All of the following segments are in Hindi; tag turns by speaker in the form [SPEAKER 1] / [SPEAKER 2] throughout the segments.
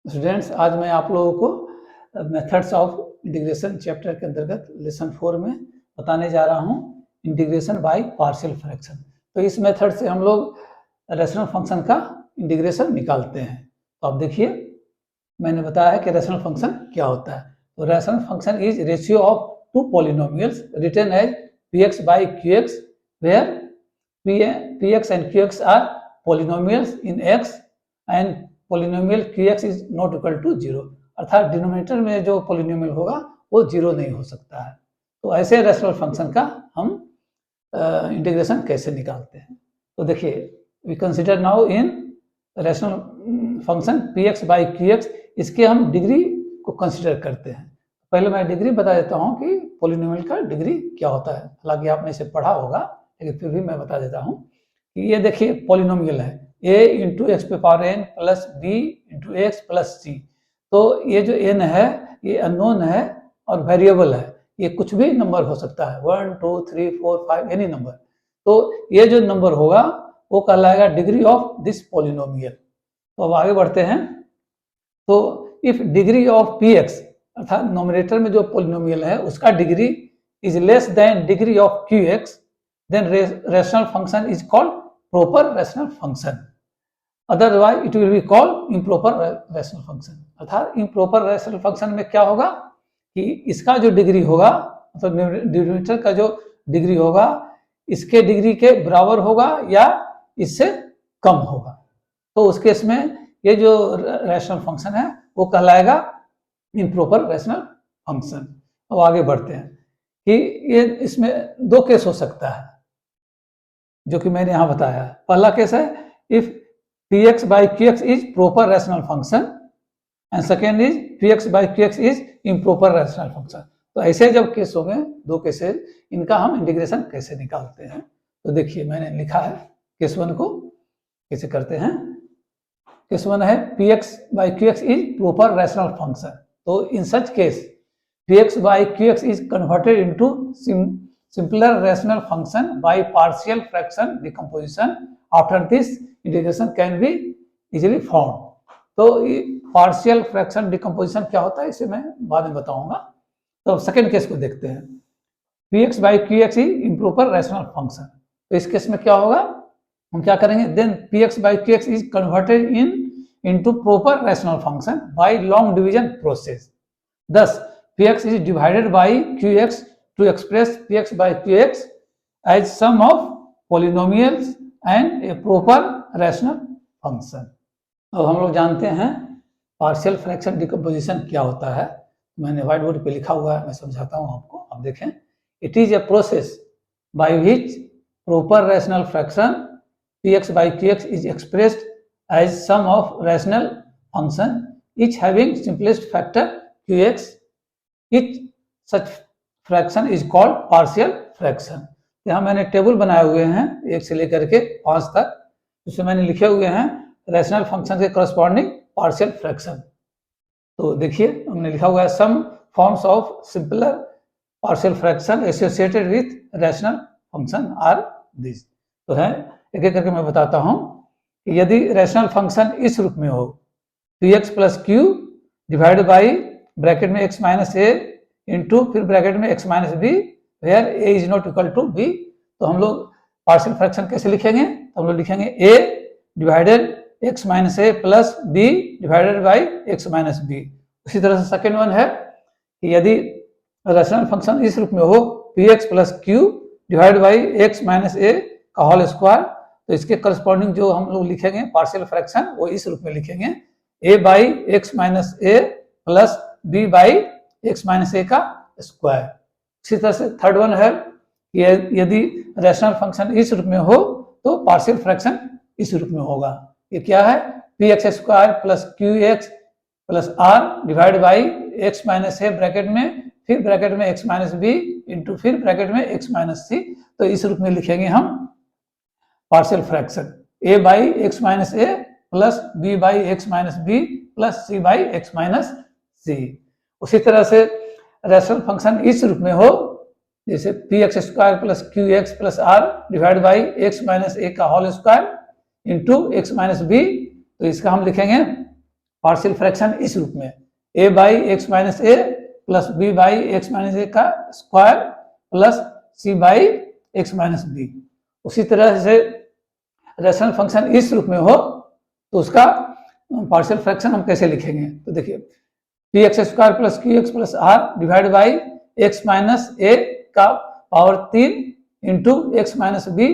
[SPEAKER 1] स्टूडेंट्स, आज मैं आप लोगों को मेथड्स ऑफ इंटीग्रेशन चैप्टर के अंतर्गत लेसन 4 में बताने जा रहा हूं इंटीग्रेशन बाय पार्शियल फ्रैक्शन। तो इस मेथड से हम लोग रेशनल फंक्शन का इंटीग्रेशन निकालते हैं। तो आप देखिए, मैंने बताया है कि रेशनल फंक्शन क्या होता है। तो rational function is ratio of two polynomials written as px by qx where px and qx are polynomials in x and polynomial qx is not equal to 0, अर्थात डिनोमिनेटर में जो पोलिनोमियल होगा वो 0 नहीं हो सकता है। तो ऐसे रेशनल फंक्शन का हम इंटीग्रेशन कैसे निकालते हैं। तो देखिए, we consider now in rational function px by qx, इसके हम डिग्री को कंसिडर करते हैं। पहले मैं डिग्री बता देता हूँ कि पोलिनोमियल का डिग्री क्या होता है। हालांकि आपने इसे पढ़ा होगा, लेकिन फिर भी मैं बता देता हूँ कि ये देखिए पोलिनोमियल है a इंटू एक्स पे power n plus b into x plus c. तो ये जो n है ये अननोन है और वेरिएबल है, ये कुछ भी नंबर हो सकता है, 1 2 3 4 5 एनी नंबर। तो ये जो नंबर होगा वो कहलाएगा डिग्री ऑफ दिस पोलिनोमियल। तो अब आगे बढ़ते हैं। तो इफ डिग्री ऑफ px, अर्थात नोमिनेटर में जो पोलिनोमियल है उसका degree is less than degree of qx, then rational function is called proper rational function. Otherwise it will be called improper rational function. अर्थात इम्प्रॉपर रेशनल फंक्शन में क्या होगा कि इसका जो डिग्री होगा, मतलब डिनोमिनेटर का जो डिग्री होगा इसके डिग्री के बराबर होगा या इससे कम होगा। तो उस केस में ये जो रेशनल फंक्शन है वो कहलाएगा इम्प्रॉपर रेशनल फंक्शन। अब आगे बढ़ते हैं कि ये इसमें दो केस हो सकता है जो कि मैंने यहाँ बताया। पहला केस है if px by qx is proper rational function and second is px by qx is improper rational function। तो ऐसे जब केस हो गए, दो केसेस, इनका हम इंटीग्रेशन कैसे निकालते हैं। तो देखिए, मैंने लिखा है केस वन को कैसे करते हैं। केस वन है px by qx is proper rational function। तो in such case px by qx is converted into simpler rational function by partial fraction decomposition। After this integration can be easily found। तो पार्शियल फ्रैक्शन डिकम्पोजिशन क्या होता है इसे मैं बाद में बताऊंगा। तो सेकंड केस को देखते हैं, px by qx is improper rational function। तो इस केस में क्या होगा, हम क्या करेंगे, then px by qx is converted into proper rational function by long division process। Thus px is divided by qx to express px by qx as sum of polynomials and a proper rational function. अब हम लोग जानते हैं पार्शियल फ्रैक्शन डिकम्पोजिशन क्या होता है। मैंने व्हाइट बोर्ड पे लिखा हुआ है, मैं समझाता हूँ आपको। अब देखें, it is a process by which proper rational fraction px by qx is expressed as sum of rational function each having simplest factor qx। each such fraction is called partial fraction। यहाँ मैंने टेबल बनाए हुए हैं 1 से लेकर के 5 तक, जिसमें मैंने लिखे हुए हैं रैशनल फंक्शन के करस्पॉन्डिंग पार्शियल फ्रैक्शन। तो देखिए, हमने लिखा हुआ है some forms of simpler partial fraction associated with rational function are this. तो है, एक एक करके मैं बताता हूँ कि यदि रैशनल फंक्शन इस रूप में हो, px plus q divide by bracket में x माइनस ए इंटू फिर ब्रैकेट में x minus b where a is not equal to b। तो हम लोग पार्शियल फ्रैक्शन कैसे लिखेंगे, तो हम लोग लिखेंगे a divided x minus a plus b divided by x minus b. उसी तरह से सेकेंड वन है कि यदि रैशनल फंक्शन इस रूप में हो, px plus q divide by x minus a का होल स्क्वायर, तो इसके करस्पॉन्डिंग जो हम लोग लिखेंगे पार्शियल फ्रैक्शन वो इस रूप में लिखेंगे a by x minus a plus b by x minus a का स्क्वायर। इसी तरह से थर्ड वन है कि यदि रैशनल फंक्शन इस रूप में हो तो पार्शियल फ्रैक्शन इस रूप में होगा। ये क्या है, px square plus qx plus r divide by x minus a bracket में फिर ब्रैकेट में x माइनस बी इंटू फिर ब्रैकेट में x माइनस सी। तो इस रूप में लिखेंगे हम partial fraction a by x minus a plus b by x minus b plus c by x minus c. उसी तरह से रैशनल फंक्शन इस रूप में हो, जैसे px square plus qx plus r divide by x minus a का whole square into x minus b. तो इसका हम लिखेंगे पार्शियल फ्रैक्शन इस रूप में a by x minus a plus b by x minus a का square plus c by x minus b. उसी तरह से रेशनल फंक्शन इस रूप में हो तो उसका पार्शियल फ्रैक्शन हम कैसे लिखेंगे, तो देखिए p x square plus q x plus r divide by x minus a का power 3 into x minus b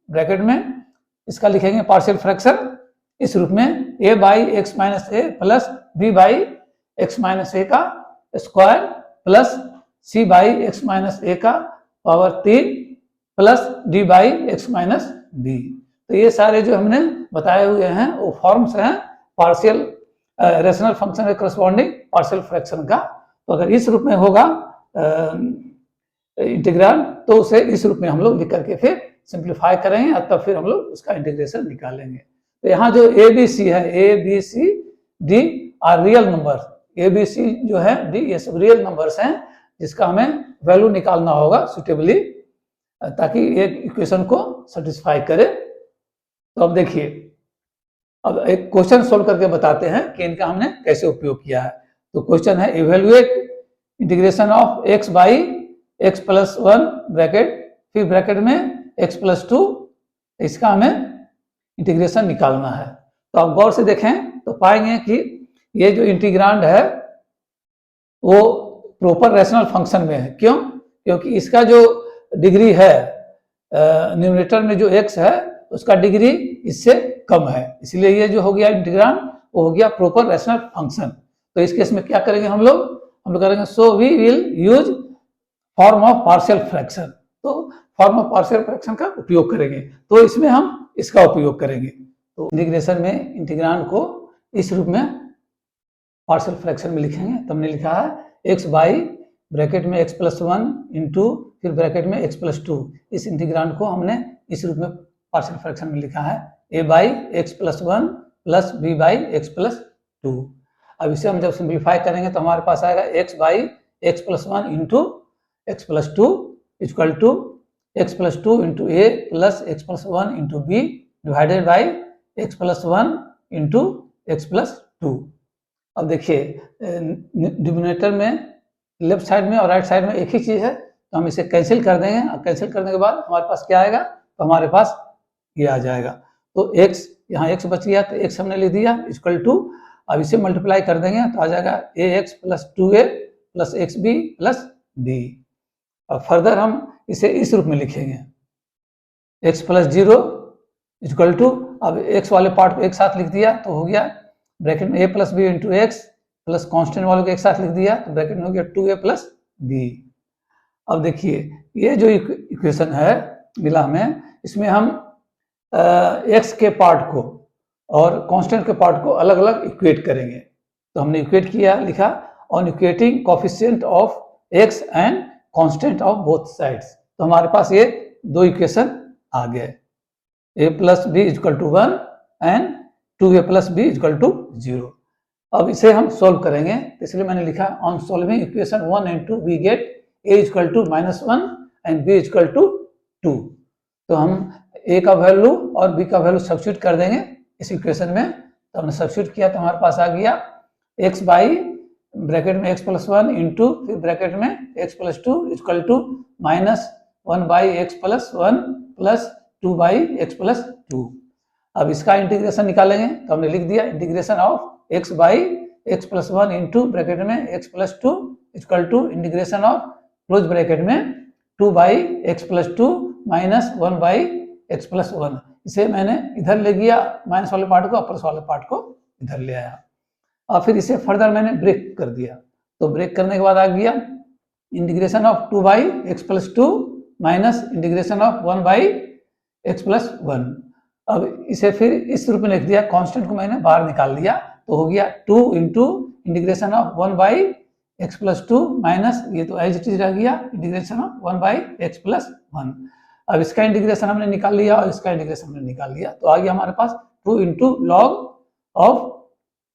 [SPEAKER 1] bracket में, इसका लिखेंगे पार्शियल फ्रैक्शन इस रूप में a by x minus a plus b by x minus a का square plus c by x minus a का power 3 plus d by x minus b. तो ये सारे जो हमने बताए हुए हैं वो फॉर्म्स हैं पार्शियल रेशनल फंक्शन के करस्पॉन्डिंग पार्शियल फ्रैक्शन का। तो अगर इस रूप में होगा इंटीग्रल तो उसे इस रूप में हम लोग लिख करके फिर सिंप्लीफाई करेंगे और तब फिर हम लोग उसका इंटीग्रेशन निकालेंगे। तो यहाँ जो ए बी सी है, a b c d are real number, a b c जो है डी ये सब रियल नंबर्स हैं जिसका हमें वैल्यू निकालना होगा सुटेबली ताकि ये इक्वेशन को सेटिस्फाई करे। तो अब देखिए, अब एक क्वेश्चन सोल्व करके बताते हैं कि इनका हमने कैसे उपयोग किया है। तो क्वेश्चन है evaluate integration of x by x plus 1 bracket फिर ब्रैकेट में एक्स प्लस 2, इसका हमें इंटीग्रेशन निकालना है। तो आप गौर से देखें तो पाएंगे कि ये जो इंटीग्रांड है वो प्रॉपर रैशनल फंक्शन में है। क्यों? क्योंकि इसका जो डिग्री है न्यूमरेटर में जो x है उसका डिग्री इससे कम है, इसलिए ये जो हो गया इंटीग्रांड वो हो गया प्रॉपर रैशनल फंक्शन। तो इस केस में क्या करेंगे हम लोग करेंगे so we will use form of partial fraction. तो फॉर्म ऑफ पार्शियल फ्रैक्शन का उपयोग करेंगे, तो इसमें हम इसका उपयोग करेंगे। तो इंटीग्रेशन में इंटीग्रांड को इस रूप में पार्शियल फ्रैक्शन में लिखेंगे। तो हमने लिखा है एक्स बाई ब्रैकेट में एक्स प्लस 1 इंटू फिर ब्रैकेट में एक्स प्लस 2। इस इंटीग्रांड को हमने इस रूप में पार्शियल फ्रैक्शन में लिखा है a by x plus 1 plus b by x plus 2। अब इसे हम जब सिंप्लीफाई करेंगे तो हमारे पास आएगा x by x plus 1 into x plus 2 equal to x plus 2 into a plus x plus 1 into b divided by x plus 1 into x plus 2। अब देखिए डिनोमिनेटर में लेफ्ट साइड में और राइट साइड में एक ही चीज़ है, तो हम इसे कैंसिल कर देंगे और कैंसिल करने के बाद हमारे पास क्या आएगा, तो हमारे पास ये आ जाएगा। तो x यहाँ x बच गया तो x हमने लिख दिया इक्वल टू, अब इसे मल्टीप्लाई कर देंगे तो आ जाएगा ax plus 2a plus xb plus b। अब फर्दर हम इसे इस रूप में लिखेंगे x प्लस 0 इक्वल टू, अब x वाले पार्ट को एक साथ लिख दिया तो हो गया ब्रैकेट में a plus b into x plus constant वालों को एक साथ लिख दिया तो ब्रैकेट में हो गया 2a प्लस b। अब देखिए ये जो इक्वेशन है मिला हमें, इसमें हम x के पार्ट को और कांस्टेंट के पार्ट को अलग अलग इक्वेट करेंगे। तो हमने इक्वेट किया, लिखा on equating coefficient of x and constant of both sides. तो हमारे पास ये दो इक्वेशन आ गए, a plus b equal to 1 and 2a plus b equal to 0। अब इसे हम सोल्व करेंगे, तो इसलिए मैंने लिखा on solving equation 1 and 2 we get a equal to -1 and b equal to 2। तो हम a का वैल्यू और b का वैल्यू सब्स्टिट्यूट कर देंगे इस इक्वेशन में। तो हमने सब्स्टिट्यूट किया तो हमारे पास आ गया x बाई ब्रैकेट में x प्लस 1 इंटू फिर ब्रैकेट में x plus 2 equal to -1 by x plus 1 plus 2 by x plus 2। अब इसका इंटीग्रेशन निकालेंगे तो हमने लिख दिया integration of x by x plus 1 into bracket में x plus 2 equal to integration of close bracket में 2 by x plus 2 minus 1 by x plus 1। इसे मैंने इधर ले गया माइनस वाले पार्ट को, प्लस वाले पार्ट को इधर ले आया और फिर इसे फर्दर मैंने ब्रेक कर दिया। तो ब्रेक करने के बाद आ गया integration of 2 by x plus 2 minus integration of 1 by x plus 1। अब इसे फिर इस रूप में लिख दिया, कांस्टेंट को मैंने बाहर निकाल दिया तो हो गया 2 into integration of 1 by x plus 2 minus ये तो एज इट इज रह गया integration of 1 by x plus 1। अब इसका इंटीग्रेशन हमने निकाल लिया और इसका इंटीग्रेशन हमने निकाल लिया तो आ गया हमारे पास 2 into log of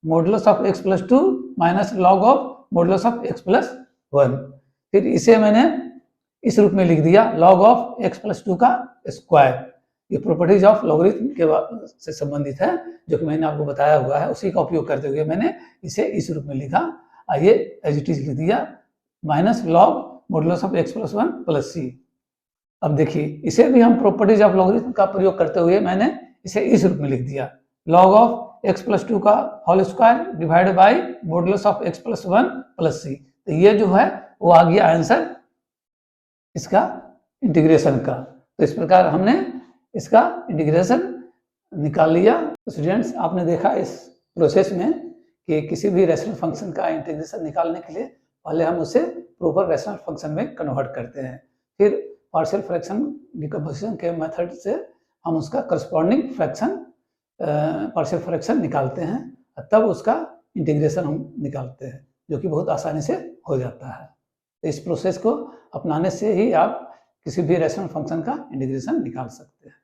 [SPEAKER 1] modulus of x plus 2 minus log of modulus of x plus 1। फिर इसे मैंने इस रूप में लिख दिया लॉग ऑफ एक्स प्लस 2 का स्क्वायर, ये प्रॉपर्टीज ऑफ लॉगरिथम के से संबंधित है, जो कि मैंने आपको बताया हुआ है। उसी का उपयोग करते हुए मैंने इसे इस रूप में लिखा। आइए एज इट इज लिख दिया, minus log modulus of x plus one plus c. अब देखिए इसे भी हम प्रॉपर्टीज ऑफ लॉगरिथम का प्रयोग करते हुए मैंने इसे इस रूप में लिख दिया, log of x plus two का whole square divided by modulus of x plus one plus c. तो ये जो है वो आ गया आंसर इसका इंटीग्रेशन का। तो इस प्रकार हमने इसका इंटीग्रेशन निकाल लिया। तो स्टूडेंट्स, आपने देखा इस प्रोसेस में कि किसी भी रैशनल फंक्शन का इंटीग्रेशन निकालने के लिए पहले हम उसे प्रॉपर रैशनल फंक्शन में कन्वर्ट करते हैं, फिर पार्शियल फ्रैक्शन डिकम्पोजिशन के मेथड से हम उसका करस्पॉन्डिंग फ्रैक्शन पार्शियल फ्रैक्शन निकालते हैं, तब उसका इंटीग्रेशन हम निकालते हैं, जो कि बहुत आसानी से हो जाता है। तो इस प्रोसेस को अपनाने से ही आप किसी भी रैशनल फंक्शन का इंटीग्रेशन निकाल सकते हैं।